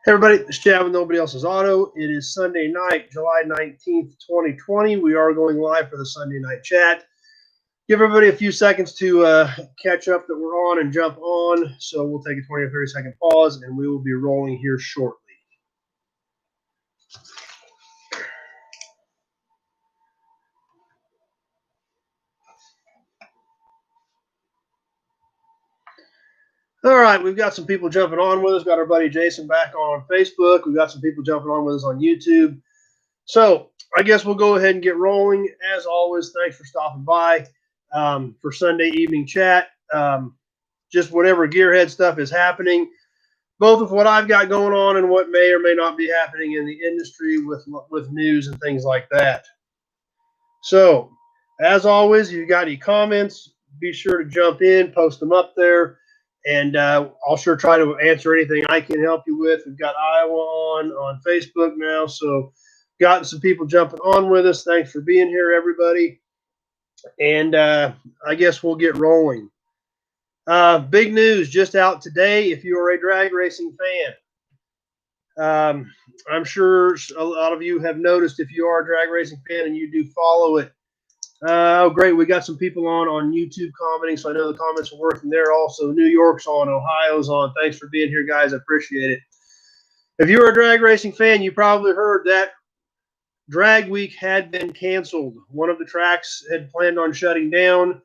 Hey everybody, it's Chad with Nobody Else's Auto. It is Sunday night, July 19th, 2020. We are going live for the Sunday night chat. Give everybody a few seconds to catch up that we're on and jump on. So we'll take a 20 or 30-second pause and we will be rolling here shortly. All right, we've got some people jumping on with us. Got our buddy Jason back on Facebook. We've got some people jumping on with us on YouTube. So I guess we'll go ahead and get rolling. As always, thanks for stopping by for Sunday evening chat. Just whatever gearhead stuff is happening, both with what I've got going on and what may or may not be happening in the industry with news and things like that. So, as always, if you've got any comments, be sure to jump in, post them up there, and I'll sure try to answer anything I can help you with. We've got Iowa on Facebook now, so gotten some people jumping on with us. Thanks for being here, everybody. And I guess we'll get rolling. Big news just out today. If you are a drag racing fan, I'm sure a lot of you have noticed if you are a drag racing fan and you do follow it. Oh, great. We got some people on YouTube commenting, so I know the comments are working there also. New York's on, Ohio's on. Thanks for being here, guys. I appreciate it. If you're a drag racing fan, you probably heard that drag week had been canceled. One of the tracks had planned on shutting down.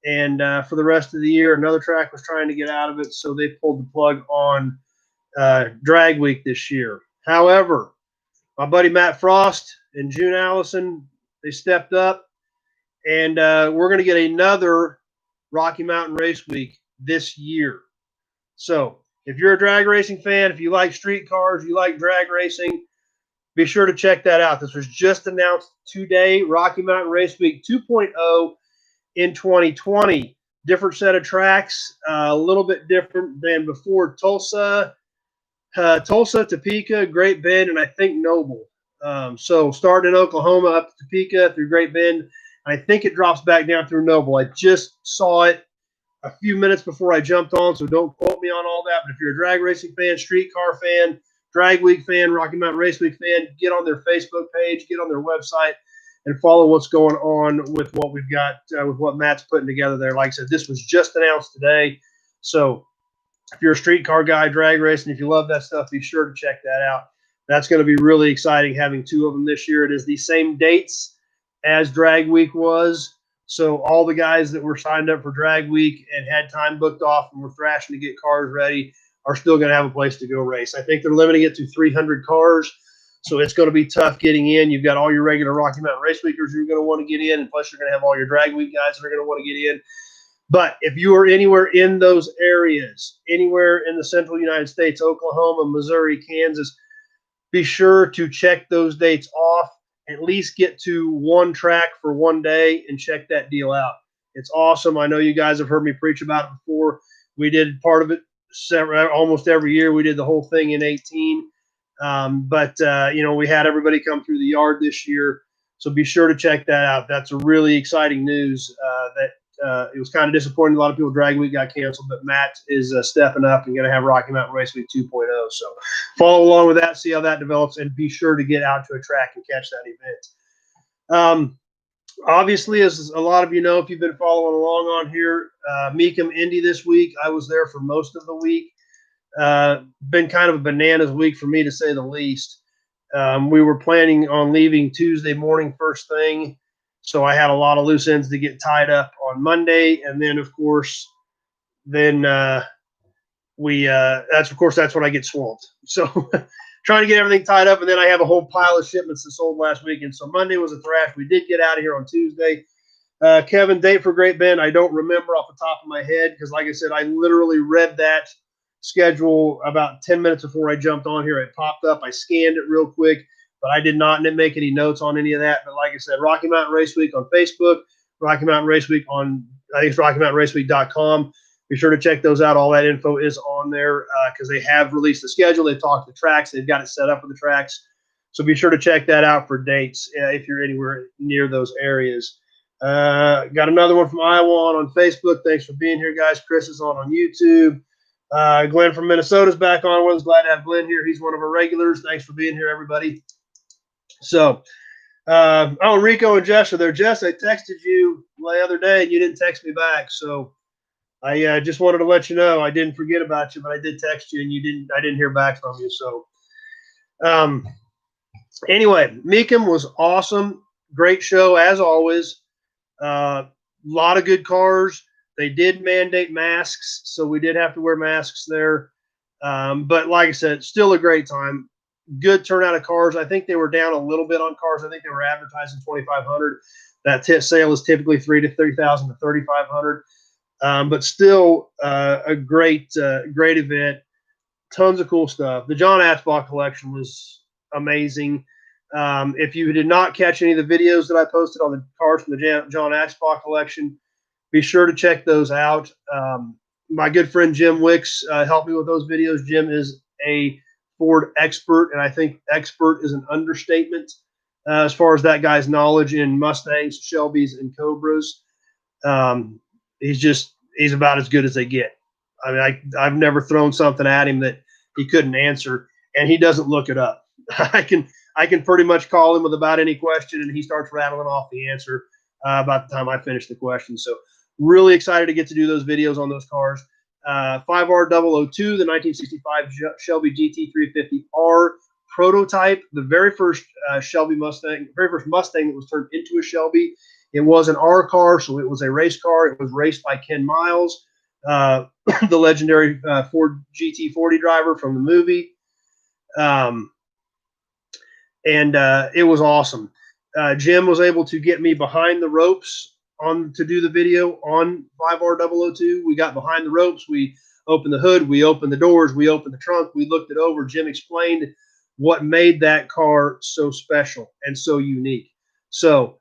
And for the rest of the year, another track was trying to get out of it, so they pulled the plug on Drag Week this year. However, my buddy Matt Frost and June Allison, they stepped up, and we're going to get another Rocky Mountain Race Week this year. So if you're a drag racing fan, if you like street cars, you like drag racing, be sure to check that out. This was just announced today, Rocky Mountain Race Week 2.0. in 2020. Different set of tracks, a little bit different than before. Tulsa, Topeka, Great Bend, and I think Noble. So starting in Oklahoma up to Topeka through Great Bend. I think it drops back down through Noble. I just saw it a few minutes before I jumped on, so don't quote me on all that. But if you're a drag racing fan, street car fan, drag week fan, Rocky Mountain Race Week fan, get on their Facebook page, get on their website, and follow what's going on with what we've got, with what Matt's putting together there. Like I said, this was just announced today. So if you're a street car guy, drag racing, if you love that stuff, be sure to check that out. That's going to be really exciting having two of them this year. It is the same dates as Drag Week was. So all the guys that were signed up for Drag Week and had time booked off and were thrashing to get cars ready are still going to have a place to go race. I think they're limiting it to 300 cars. So it's going to be tough getting in. You've got all your regular Rocky Mountain Race Weekers who are going to want to get in, and plus you're going to have all your Drag Week guys that are going to want to get in. But if you are anywhere in those areas, anywhere in the central United States, Oklahoma, Missouri, Kansas, be sure to check those dates off. At least get to one track for one day and check that deal out. It's awesome. I know you guys have heard me preach about it before. We did part of it almost every year. We did the whole thing in 18. We had everybody come through the yard this year. So be sure to check that out. That's a really exciting news it was kind of disappointing. A lot of people Drag Week got canceled, but Matt is stepping up and going to have Rocky Mountain Race Week 2.0. So follow along with that, see how that develops, and be sure to get out to a track and catch that event. Obviously, as a lot of you know, if you've been following along on here, Meeker Indy this week, I was there for most of the week. Been kind of a bananas week for me, to say the least. We were planning on leaving Tuesday morning first thing, so I had a lot of loose ends to get tied up on Monday, and then of course that's when I get swamped. So trying to get everything tied up, and then I have a whole pile of shipments that sold last weekend. So Monday was a thrash. We did get out of here on Tuesday. Kevin, date for Great Bend, I don't remember off the top of my head because, like I said, I literally read that schedule about 10 minutes before I jumped on here. It popped up. I scanned it real quick, but I did not make any notes on any of that. But like I said, Rocky Mountain Race Week on Facebook, Rocky Mountain Race Week on, I think it's RockyMountainRaceWeek.com. Be sure to check those out. All that info is on there because they have released the schedule. They've talked to the tracks. They've got it set up with the tracks. So be sure to check that out for dates if you're anywhere near those areas. Got another one from Iowa on Facebook. Thanks for being here, guys. Chris is on YouTube. Glenn from Minnesota's back on with us. Glad to have Glenn here. He's one of our regulars. Thanks for being here, everybody. So, oh, Rico and Jess are there. Jess, I texted you the other day and you didn't text me back. So I just wanted to let you know I didn't forget about you, but I did text you and I didn't hear back from you. So, anyway, Meekum was awesome. Great show as always. Lot of good cars. They did mandate masks, so we did have to wear masks there. But like I said, still a great time. Good turnout of cars. I think they were down a little bit on cars. I think they were advertising 2,500. That sale is typically 3,000 to 3,500. But still a great event. Tons of cool stuff. The John Aspach collection was amazing. If you did not catch any of the videos that I posted on the cars from the John Aspach collection, be sure to check those out. My good friend Jim Wicks helped me with those videos. Jim is a Ford expert, and I think expert is an understatement as far as that guy's knowledge in Mustangs, Shelbys, and Cobras. He's about as good as they get. I mean, I've never thrown something at him that he couldn't answer, and he doesn't look it up. I can pretty much call him with about any question, and he starts rattling off the answer about the time I finish the question. So really excited to get to do those videos on those cars. 5R002, the 1965 Shelby GT350R prototype, the very first Shelby Mustang, very first Mustang that was turned into a Shelby. It was an R car, so it was a race car. It was raced by Ken Miles, the legendary Ford GT40 driver from the movie. It was awesome. Jim was able to get me behind the ropes to do the video on 5R002. We got behind the ropes. We opened the hood. We opened the doors. We opened the trunk. We looked it over. Jim explained what made that car so special and so unique. So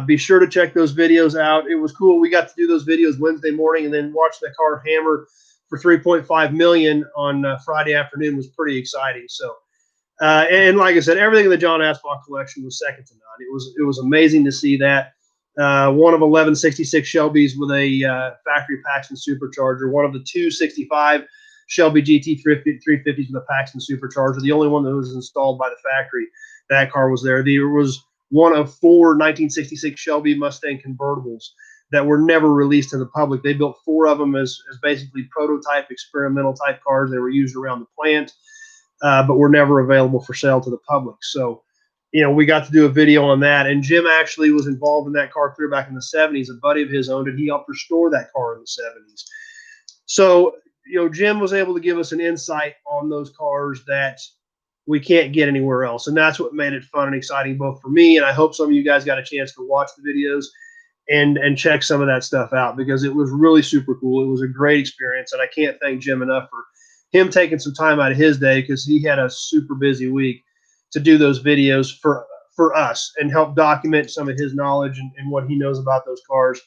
be sure to check those videos out. It was cool. We got to do those videos Wednesday morning and then watch the car hammer for $3.5 million on Friday afternoon was pretty exciting. So, and like I said, everything in the John Aspach collection was second to none. It was amazing to see that. One of 11 66 Shelbys with a factory Paxton supercharger. One of the 265 Shelby GT 350s with a Paxton supercharger. The only one that was installed by the factory. That car was there. There was one of 4 1966 Shelby Mustang convertibles that were never released to the public. They built 4 of them as basically prototype, experimental type cars. They were used around the plant, but were never available for sale to the public. So, you know, we got to do a video on that. And Jim actually was involved in that car clear back in the 70s. A buddy of his owned it. He helped restore that car in the 70s. So, you know, Jim was able to give us an insight on those cars that we can't get anywhere else. And that's what made it fun and exciting both for me, and I hope some of you guys got a chance to watch the videos and check some of that stuff out because it was really super cool. It was a great experience, and I can't thank Jim enough for him taking some time out of his day because he had a super busy week to do those videos for us and help document some of his knowledge and what he knows about those cars.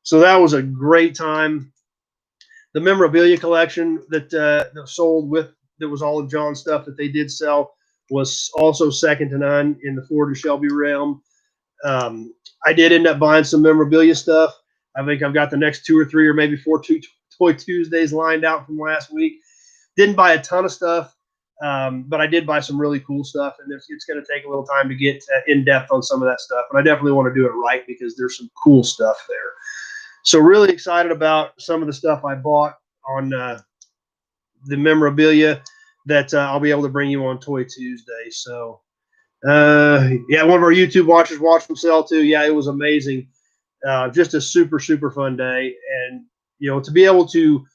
So that was a great time. The memorabilia collection that sold with that was all of John's stuff that they did sell was also second to none in the Ford and Shelby realm. I did end up buying some memorabilia stuff. I think I've got the next 2 or 3 or maybe 4 Toy Tuesdays lined out from last week. Didn't buy a ton of stuff, but I did buy some really cool stuff, and it's going to take a little time to get in depth on some of that stuff. And I definitely want to do it right because there's some cool stuff there. So really excited about some of the stuff I bought on the memorabilia that I'll be able to bring you on Toy Tuesday. So, yeah, one of our YouTube watchers watched them sell too. Yeah, it was amazing. Just a super, super fun day. And, you know, to be able to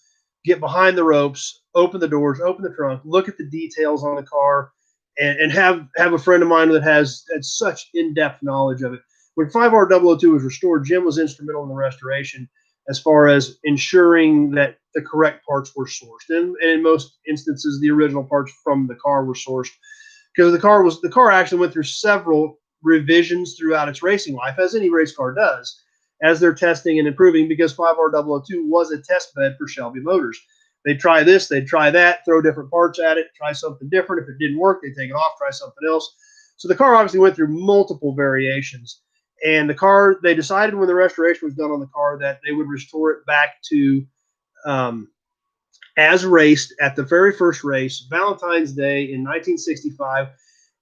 get behind the ropes, open the doors, open the trunk, look at the details on the car, and have a friend of mine that has such in-depth knowledge of it. When 5R002 was restored, Jim was instrumental in the restoration as far as ensuring that the correct parts were sourced. And in most instances, the original parts from the car were sourced because the car actually went through several revisions throughout its racing life, as any race car does, as they're testing and improving, because 5R002 was a test bed for Shelby Motors. They'd try this, they'd try that, throw different parts at it, try something different. If it didn't work, they'd take it off, try something else. So the car obviously went through multiple variations. And the car, they decided when the restoration was done on the car that they would restore it back to as raced at the very first race, Valentine's Day in 1965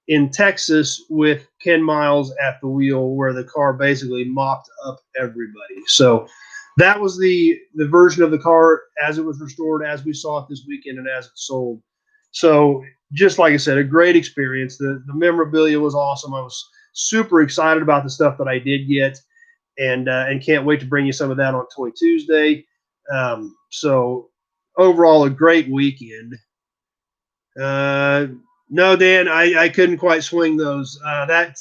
in Texas, with Ken Miles at the wheel, where the car basically mopped up everybody. So that was the version of the car as it was restored, as we saw it this weekend, and as it sold. So just like I said, a great experience. The memorabilia was awesome. I was super excited about the stuff that I did get, and can't wait to bring you some of that on Toy Tuesday. So overall, a great weekend. No, Dan, I couldn't quite swing those. That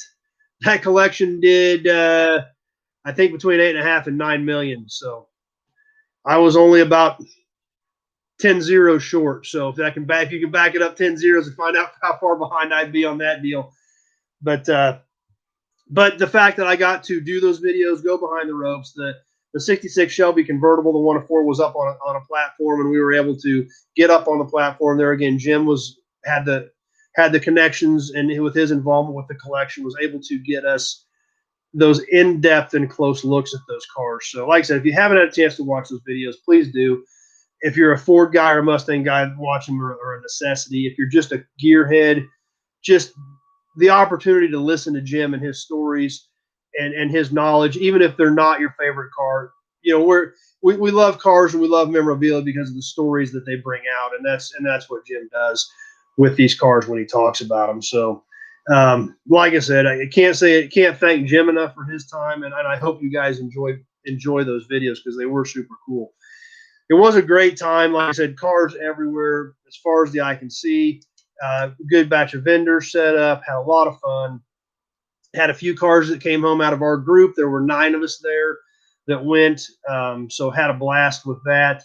collection did, I think, between 8.5 and 9 million. So I was only about 10 zeros short. So if you can back it up 10 zeros and find out how far behind I'd be on that deal. But the fact that I got to do those videos, go behind the ropes, the 66 Shelby convertible, the 104, was up on a platform, and we were able to get up on the platform there again. Jim had the connections, and with his involvement with the collection, was able to get us those in-depth and close looks at those cars. So like I said, if you haven't had a chance to watch those videos, please do. If you're a Ford guy or a Mustang guy, watch them are a necessity. If you're just a gearhead, just the opportunity to listen to Jim and his stories and his knowledge, even if they're not your favorite car. We love cars and we love memorabilia because of the stories that they bring out, and that's what Jim does with these cars when he talks about them. So like I said, I can't thank Jim enough for his time, and I hope you guys enjoy those videos because they were super cool. It was a great time. Like I said, cars everywhere as far as the eye can see. Good batch of vendors set up. Had a lot of fun. Had a few cars that came home out of our group. There were 9 of us there that went. So had a blast with that.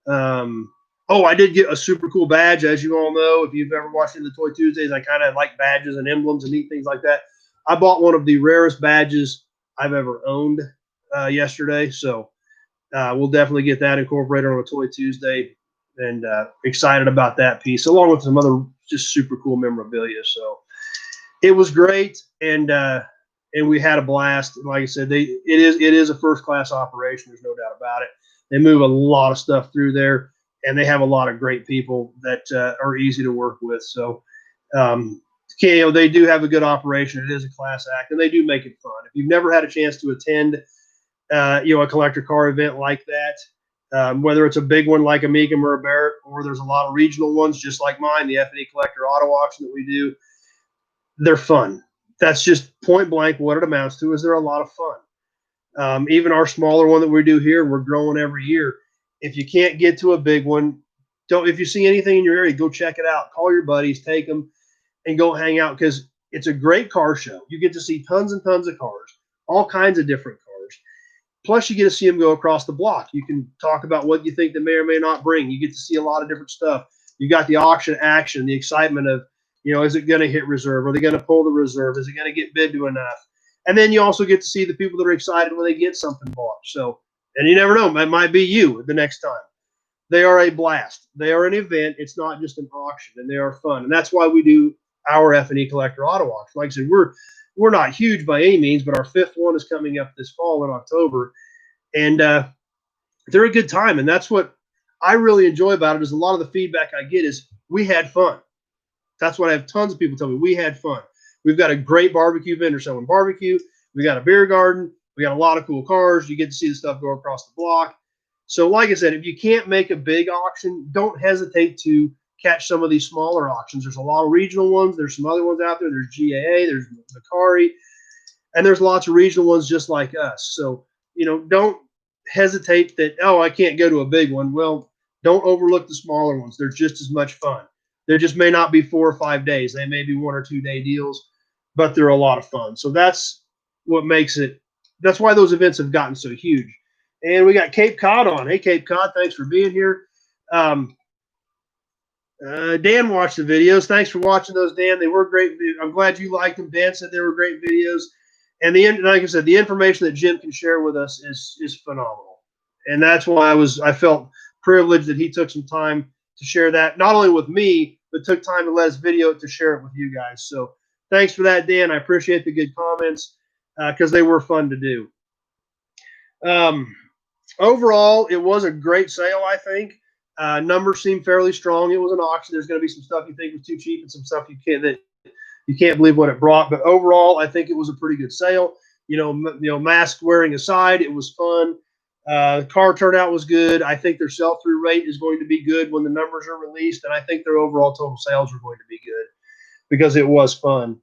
I did get a super cool badge, as you all know. If you've ever watched the Toy Tuesdays, I kind of like badges and emblems and neat things like that. I bought one of the rarest badges I've ever owned yesterday. So we'll definitely get that incorporated on a Toy Tuesday, and excited about that piece, along with some other just super cool memorabilia. So it was great, and we had a blast. Like I said, it is a first class operation. There's no doubt about it. They move a lot of stuff through there, and they have a lot of great people that are easy to work with. So they do have a good operation. It is a class act, and they do make it fun. If you've never had a chance to attend a collector car event like that, whether it's a big one like a Meeker or a Barrett, or there's a lot of regional ones just like mine, the F&E Collector Auto Auction that we do, they're fun. That's just point blank what it amounts to, is they're a lot of fun. Even our smaller one that we do here, we're growing every year. If you can't get to a big one, if you see anything in your area, go check it out. Call your buddies, take them, and go hang out, because it's a great car show. You get to see tons and tons of cars, all kinds of different cars. Plus, you get to see them go across the block. You can talk about what you think they may or may not bring. You get to see a lot of different stuff. You got the auction action, the excitement of, is it going to hit reserve? Are they going to pull the reserve? Is it going to get bid to enough? And then you also get to see the people that are excited when they get something bought. So, and you never know, it might be you the next time. They are a blast. They are an event. It's not just an auction, and they are fun. And that's why we do our F&E Collector Auto Auction. Like I said, we're not huge by any means, but our 5th one is coming up this fall in October, and they're a good time. And that's what I really enjoy about it, is a lot of the feedback I get is we had fun. That's what I have tons of people tell me. We had fun. We've got a great barbecue vendor selling barbecue. We got a beer garden. We got a lot of cool cars. You get to see the stuff go across the block. So like I said, if you can't make a big auction, don't hesitate to catch some of these smaller auctions. There's a lot of regional ones. There's some other ones out there. There's GAA, there's Macari, and there's lots of regional ones just like us. So, don't hesitate that, I can't go to a big one. Well, don't overlook the smaller ones. They're just as much fun. They just may not be 4 or 5 days. They may be 1 or 2 day deals, but they're a lot of fun. So that's what makes it. That's why those events have gotten so huge. And we got Cape Cod on. Hey, Cape Cod, thanks for being here. Dan watched the videos. Thanks for watching those, Dan. They were great. I'm glad you liked them. Dan said they were great videos. And like I said, the information that Jim can share with us is phenomenal. And that's why I felt privileged that he took some time to share that, not only with me, but took time to let us video it to share it with you guys. So thanks for that, Dan. I appreciate the good comments because they were fun to do. Overall, it was a great sale, I think. Numbers seem fairly strong. It was an auction. There's going to be some stuff you think was too cheap and some stuff you can't believe what it brought. But overall, I think it was a pretty good sale. Mask wearing aside, it was fun. Car turnout was good. I think their sell-through rate is going to be good when the numbers are released, and I think their overall total sales are going to be good because it was fun.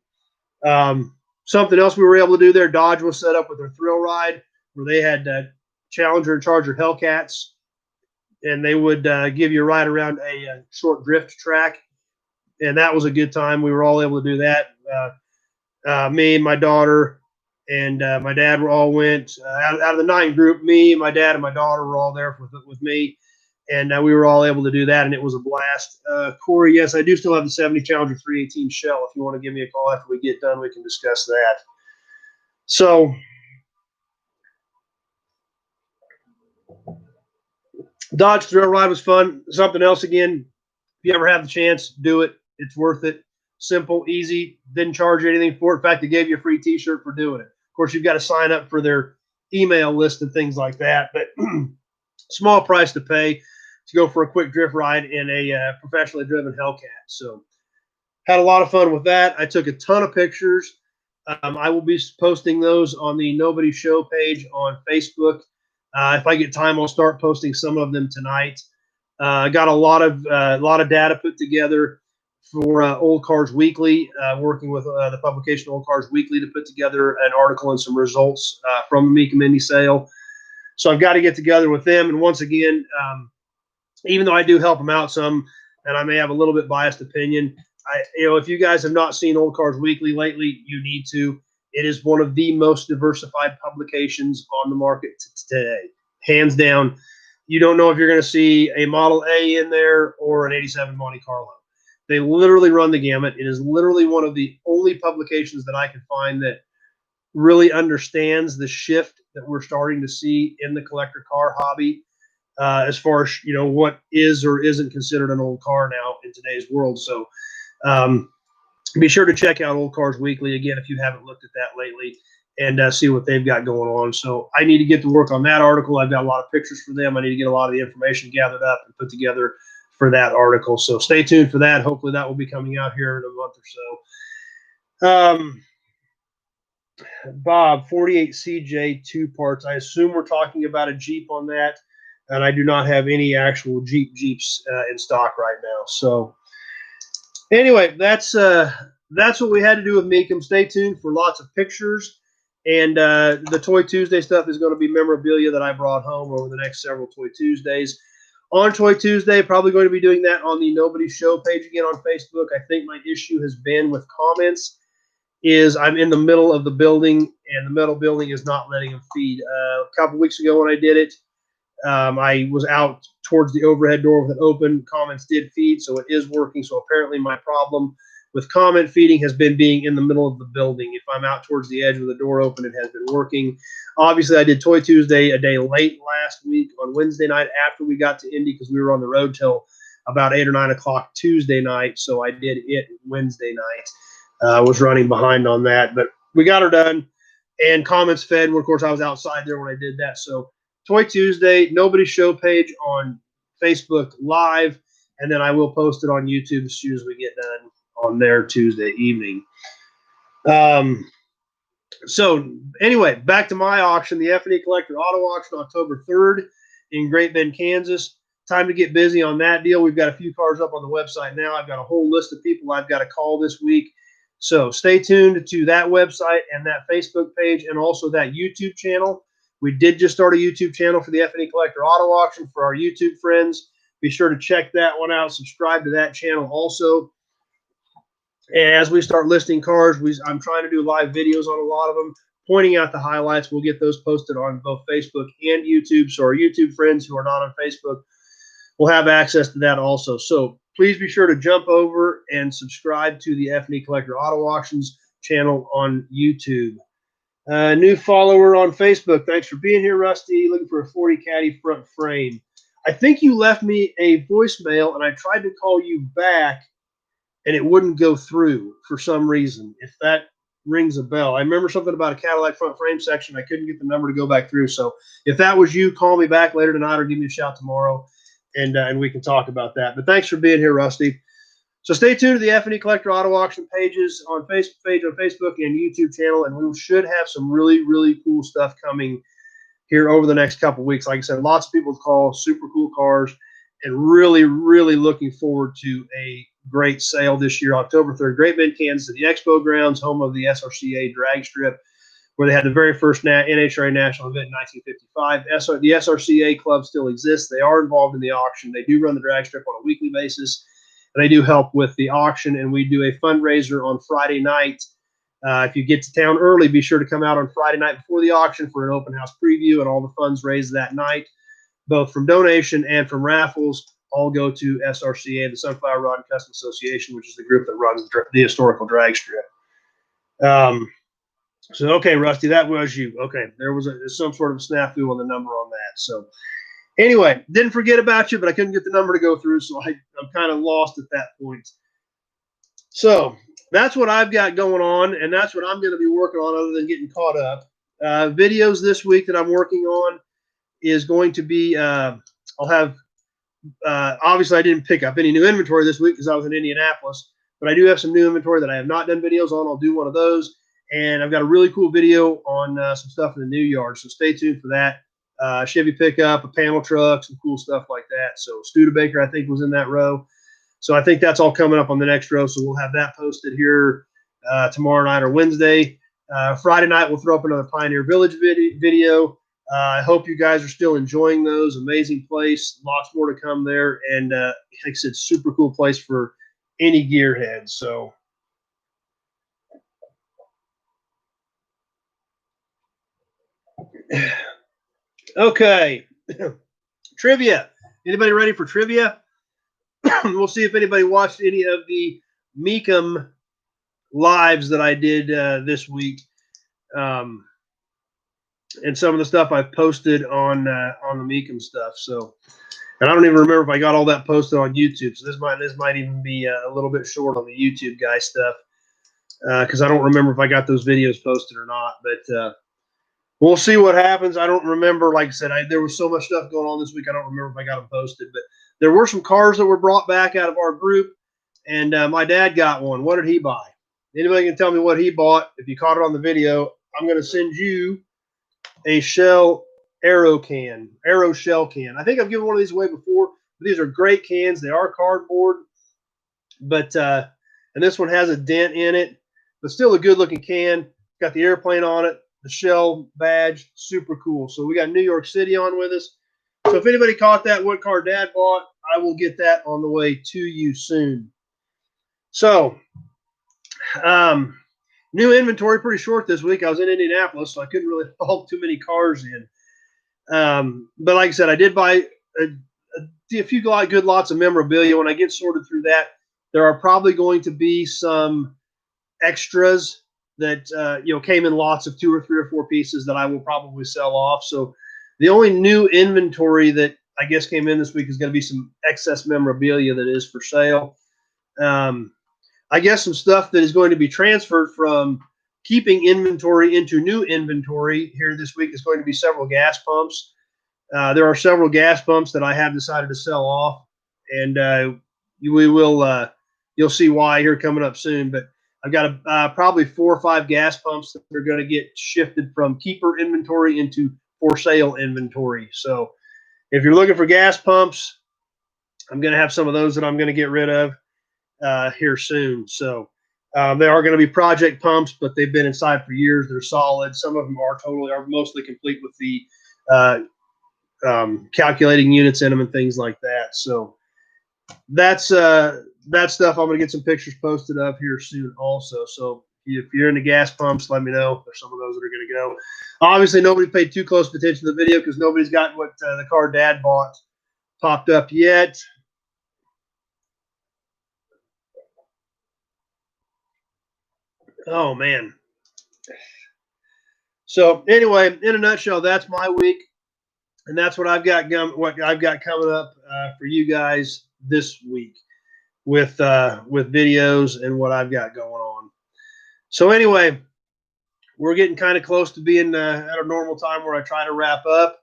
Something else we were able to do there, Dodge was set up with their thrill ride where they had Challenger and Charger Hellcats, and they would give you a ride around a short drift track, and that was a good time. We were all able to do that. Me and my daughter and my dad were all went out of the 9 group. Me, my dad, and my daughter were all there with me, and we were all able to do that, and it was a blast. Corey, yes, I do still have the 70 Challenger 318 shell. If you want to give me a call after we get done, we can discuss that. So Dodge Thrill Ride was fun. Something else, again, if you ever have the chance, do it. It's worth it. Simple, easy, didn't charge you anything for it. In fact, they gave you a free T-shirt for doing it. Of course, you've got to sign up for their email list and things like that, but small price to pay to go for a quick drift ride in a professionally driven Hellcat. So had a lot of fun with that. I took a ton of pictures. I will be posting those on the Nobody Show page on Facebook. If I get time, I'll start posting some of them tonight. I got a lot of data put together for Old Cars Weekly, working with the publication Old Cars Weekly to put together an article and some results from the Meeker Mini sale. So I've got to get together with them. And once again, even though I do help them out some, and I may have a little bit biased opinion, if you guys have not seen Old Cars Weekly lately, you need to. It is one of the most diversified publications on the market today, hands down. You don't know if you're going to see a Model A in there or an 87 Monte Carlo. They literally run the gamut. It is literally one of the only publications that I can find that really understands the shift that we're starting to see in the collector car hobby, as far as what is or isn't considered an old car now in today's world. So be sure to check out Old Cars Weekly again if you haven't looked at that lately, and see what they've got going on. So I need to get to work on that article. I've got a lot of pictures for them. I need to get a lot of the information gathered up and put together for that article. So stay tuned for that. Hopefully that will be coming out here in a month or so. Bob, 48 CJ 2 parts. I assume we're talking about a Jeep on that, and I do not have any actual Jeeps in stock right now. So anyway, that's what we had to do with Meekum. Stay tuned for lots of pictures, and the Toy Tuesday stuff is going to be memorabilia that I brought home over the next several Toy Tuesdays. On Toy Tuesday, probably going to be doing that on the Nobody Show page again on Facebook. I think my issue has been with comments is I'm in the middle of the building, and the metal building is not letting them feed. A couple weeks ago when I did it, I was out towards the overhead door with it open. Comments did feed, so it is working. So apparently my problem with comment feeding has been being in the middle of the building. If I'm out towards the edge with the door open, it has been working. Obviously, I did Toy Tuesday a day late last week on Wednesday night after we got to Indy because we were on the road till about 8 or 9 o'clock Tuesday night. So I did it Wednesday night. I was running behind on that, but we got her done. And comments fed. And of course, I was outside there when I did that. So Toy Tuesday, Nobody Show page on Facebook Live, and then I will post it on YouTube as soon as we get done on there Tuesday evening. So anyway, back to my auction, the F&E Collector Auto Auction, October 3rd in Great Bend, Kansas. Time to get busy on that deal. We've got a few cars up on the website now. I've got a whole list of people I've got to call this week. So stay tuned to that website and that Facebook page and also that YouTube channel. We did just start a YouTube channel for the F&E Collector Auto Auction for our YouTube friends. Be sure to check that one out. Subscribe to that channel also. And as we start listing cars, I'm trying to do live videos on a lot of them, pointing out the highlights. We'll get those posted on both Facebook and YouTube. So our YouTube friends who are not on Facebook will have access to that also. So please be sure to jump over and subscribe to the F&E Collector Auto Auctions channel on YouTube. New follower on Facebook. Thanks for being here, Rusty. Looking for a 40 Caddy front frame. I think you left me a voicemail, and I tried to call you back, and it wouldn't go through for some reason. If that rings a bell. I remember something about a Cadillac front frame section. I couldn't get the number to go back through. So if that was you, call me back later tonight or give me a shout tomorrow, and we can talk about that. But thanks for being here, Rusty. So stay tuned to the F&E Collector Auto Auction pages on Facebook and YouTube channel, and we should have some really, really cool stuff coming here over the next couple of weeks. Like I said, lots of people call, super cool cars, and really, really looking forward to a great sale this year, October 3rd, Great Bend, Kansas, at the Expo Grounds, home of the SRCA drag strip, where they had the very first NHRA national event in 1955. The SRCA club still exists. They are involved in the auction. They do run the drag strip on a weekly basis. They do help with the auction, and we do a fundraiser on Friday night. If you get to town early, be sure to come out on Friday night before the auction for an open house preview, and all the funds raised that night, both from donation and from raffles, all go to SRCA, the Sunflower Rod and Custom Association, which is the group that runs the historical drag strip. So, okay, Rusty, that was you. Okay, there was some sort of snafu on the number on that. So, anyway, didn't forget about you, but I couldn't get the number to go through, so I'm kind of lost at that point. So that's what I've got going on, and that's what I'm going to be working on other than getting caught up. Videos this week that I'm working on is going to be I'll have obviously I didn't pick up any new inventory this week because I was in Indianapolis, but I do have some new inventory that I have not done videos on. I'll do one of those, and I've got a really cool video on some stuff in the new yard, so stay tuned for that. Chevy pickup, a panel truck, some cool stuff like that. So Studebaker, I think, was in that row. So I think that's all coming up on the next row. So we'll have that posted here tomorrow night or Wednesday. Friday night, we'll throw up another Pioneer Village video. I hope you guys are still enjoying those. Amazing place. Lots more to come there. And like I said, super cool place for any gearhead. So okay. Trivia. Anybody ready for trivia? We'll see if anybody watched any of the Meekum lives that I did this week, and some of the stuff I've posted on the Meekum stuff. So, and I don't even remember if I got all that posted on YouTube. So this might even be a little bit short on the YouTube guy stuff because I don't remember if I got those videos posted or not. But we'll see what happens. I don't remember. Like I said, there was so much stuff going on this week. I don't remember if I got them posted. But there were some cars that were brought back out of our group, and my dad got one. What did he buy? Anybody can tell me what he bought? If you caught it on the video, I'm going to send you a Arrow shell can. I think I've given one of these away before, but these are great cans. They are cardboard, but and this one has a dent in it, but still a good looking can. Got the airplane on it, the shell badge, super cool. So we got New York City on with us. So if anybody caught that, what car Dad bought, I will get that on the way to you soon. So, new inventory pretty short this week. I was in Indianapolis, so I couldn't really haul too many cars in. But like I said, I did buy a few good lots of memorabilia. When I get sorted through that, there are probably going to be some extras that came in lots of 2 or 3 or 4 pieces that I will probably sell off. So the only new inventory that I guess came in this week is going to be some excess memorabilia that is for sale. I guess some stuff that is going to be transferred from keeping inventory into new inventory here this week is going to be several gas pumps. There are several gas pumps that I have decided to sell off, and you'll see why here coming up soon. But I've got probably 4 or 5 gas pumps that are going to get shifted from keeper inventory into for sale inventory. So if you're looking for gas pumps, I'm going to have some of those that I'm going to get rid of here soon. So they are going to be project pumps, but they've been inside for years. They're solid. Some of them are mostly complete with the calculating units in them and things like that. So that's that stuff I'm going to get some pictures posted of here soon also. So if you're into gas pumps, let me know. There's some of those that are going to go. Obviously, nobody paid too close attention to the video because nobody's got what the car Dad bought popped up yet. Oh, man. So anyway, in a nutshell, that's my week, and that's what I've got coming up for you guys this week with videos and what I've got going on. So anyway, we're getting kind of close to being at a normal time where I try to wrap up.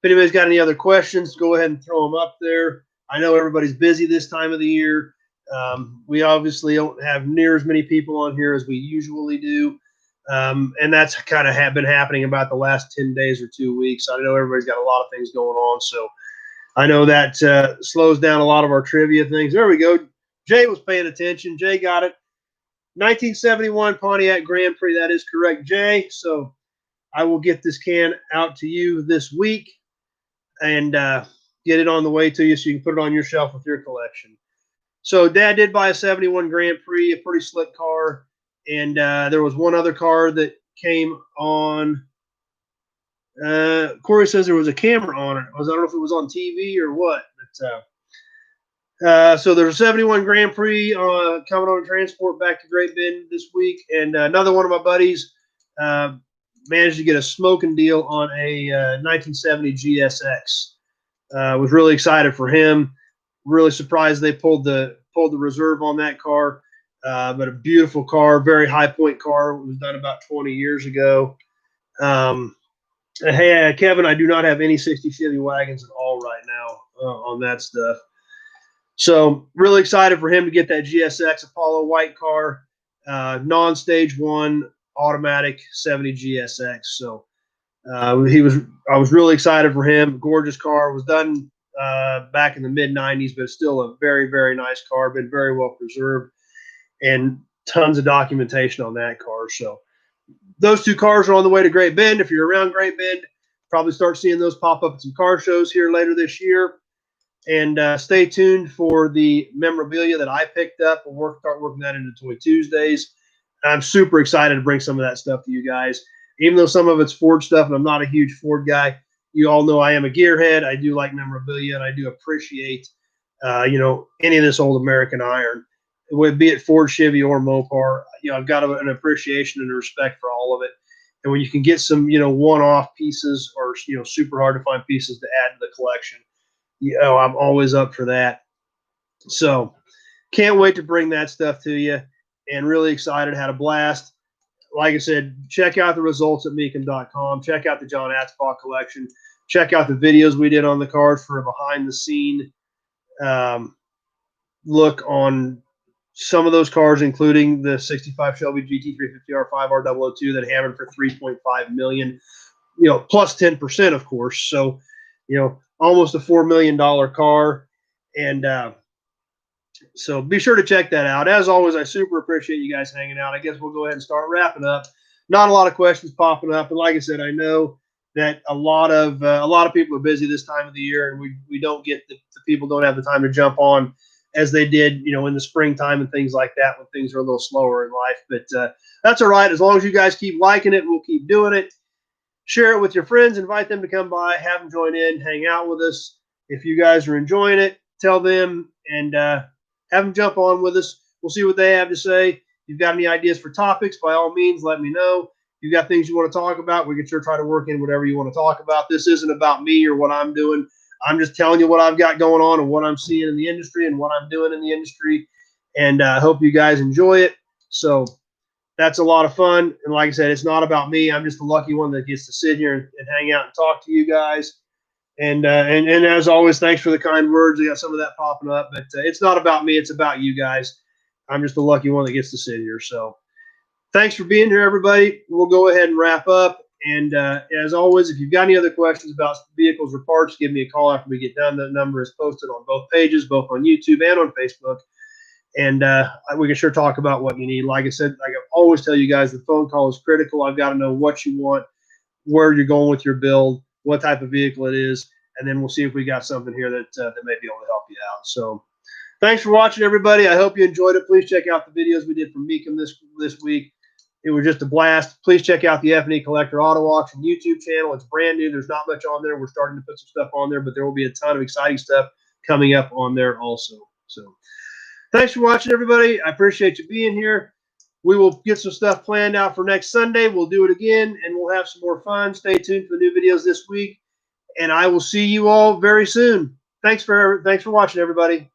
If anybody's got any other questions, go ahead and throw them up there. I know everybody's busy this time of the year. We obviously don't have near as many people on here as we usually do. And that's kind of been happening about the last 10 days or 2 weeks. I know everybody's got a lot of things going on. So I know that slows down a lot of our trivia things. There we go. Jay was paying attention. Jay got it. 1971 Pontiac Grand Prix. That is correct, Jay. So I will get this can out to you this week and get it on the way to you so you can put it on your shelf with your collection. So Dad did buy a 71 Grand Prix, a pretty slick car. And there was one other car that came on. Corey says there was a camera on it. I don't know if it was on TV or what. But so there's a 71 Grand Prix coming on transport back to Great Bend this week. And another one of my buddies managed to get a smoking deal on a 1970 GSX. Was really excited for him. Really surprised they pulled the reserve on that car. But a beautiful car, very high point car. It was done about 20 years ago. Hey, Kevin, I do not have any 60 Chevy wagons at all right now on that stuff. So really excited for him to get that GSX Apollo white car, non-stage one automatic 70 GSX. So I was really excited for him. Gorgeous car. Was done back in the mid 90s, but still a very, very nice car. Been very well preserved and tons of documentation on that car. So those two cars are on the way to Great Bend. If you're around Great Bend, probably start seeing those pop up at some car shows here later this year. And stay tuned for the memorabilia that I picked up. We'll start working that into Toy Tuesdays. I'm super excited to bring some of that stuff to you guys. Even though some of it's Ford stuff, and I'm not a huge Ford guy, you all know I am a gearhead. I do like memorabilia, and I do appreciate, any of this old American iron, be it Ford, Chevy, or Mopar. I've got an appreciation and a respect for all of it. And when you can get some, one-off pieces or, super hard to find pieces to add to the collection, I'm always up for that. So can't wait to bring that stuff to you, and really excited. Had a blast. Like I said, check out the results at meekum.com. Check out the John Atzbach collection. Check out the videos we did on the cars for a behind-the-scene look on some of those cars, including the 65 Shelby GT350R5R002 that hammered for $3.5 million, plus 10%, of course. So, almost a $4 million car. And so be sure to check that out. As always, I super appreciate you guys hanging out. I guess we'll go ahead and start wrapping up. Not a lot of questions popping up. And like I said, I know that a lot of people are busy this time of the year, and we don't get the people don't have the time to jump on as they did, in the springtime and things like that when things are a little slower in life. But that's all right. As long as you guys keep liking it, we'll keep doing it. Share it with your friends. Invite them to come by. Have them join in. Hang out with us. If you guys are enjoying it, tell them and have them jump on with us. We'll see what they have to say. If you've got any ideas for topics, by all means, let me know. If you've got things you want to talk about, we can sure try to work in whatever you want to talk about. This isn't about me or what I'm doing. I'm just telling you what I've got going on and what I'm seeing in the industry and what I'm doing in the industry. And I hope you guys enjoy it. So that's a lot of fun. And like I said, it's not about me. I'm just the lucky one that gets to sit here and hang out and talk to you guys. And as always, thanks for the kind words. I got some of that popping up, but it's not about me. It's about you guys. I'm just the lucky one that gets to sit here. So thanks for being here, everybody. We'll go ahead and wrap up. And as always, if you've got any other questions about vehicles or parts, give me a call after we get done. The number is posted on both pages, both on YouTube and on Facebook. And we can sure talk about what you need. Like I said, I always tell you guys, the phone call is critical. I've got to know what you want, where you're going with your build, what type of vehicle it is, and then we'll see if we got something here that may be able to help you out. So thanks for watching, everybody. I hope you enjoyed it. Please check out the videos we did from Meekum this week. It was just a blast. Please check out the F&E Collector Auto Auction YouTube channel. It's brand new. There's not much on there. We're starting to put some stuff on there, but there will be a ton of exciting stuff coming up on there also. So thanks for watching, everybody. I appreciate you being here. We will get some stuff planned out for next Sunday. We'll do it again, and we'll have some more fun. Stay tuned for the new videos this week, and I will see you all very soon. Thanks for watching, everybody.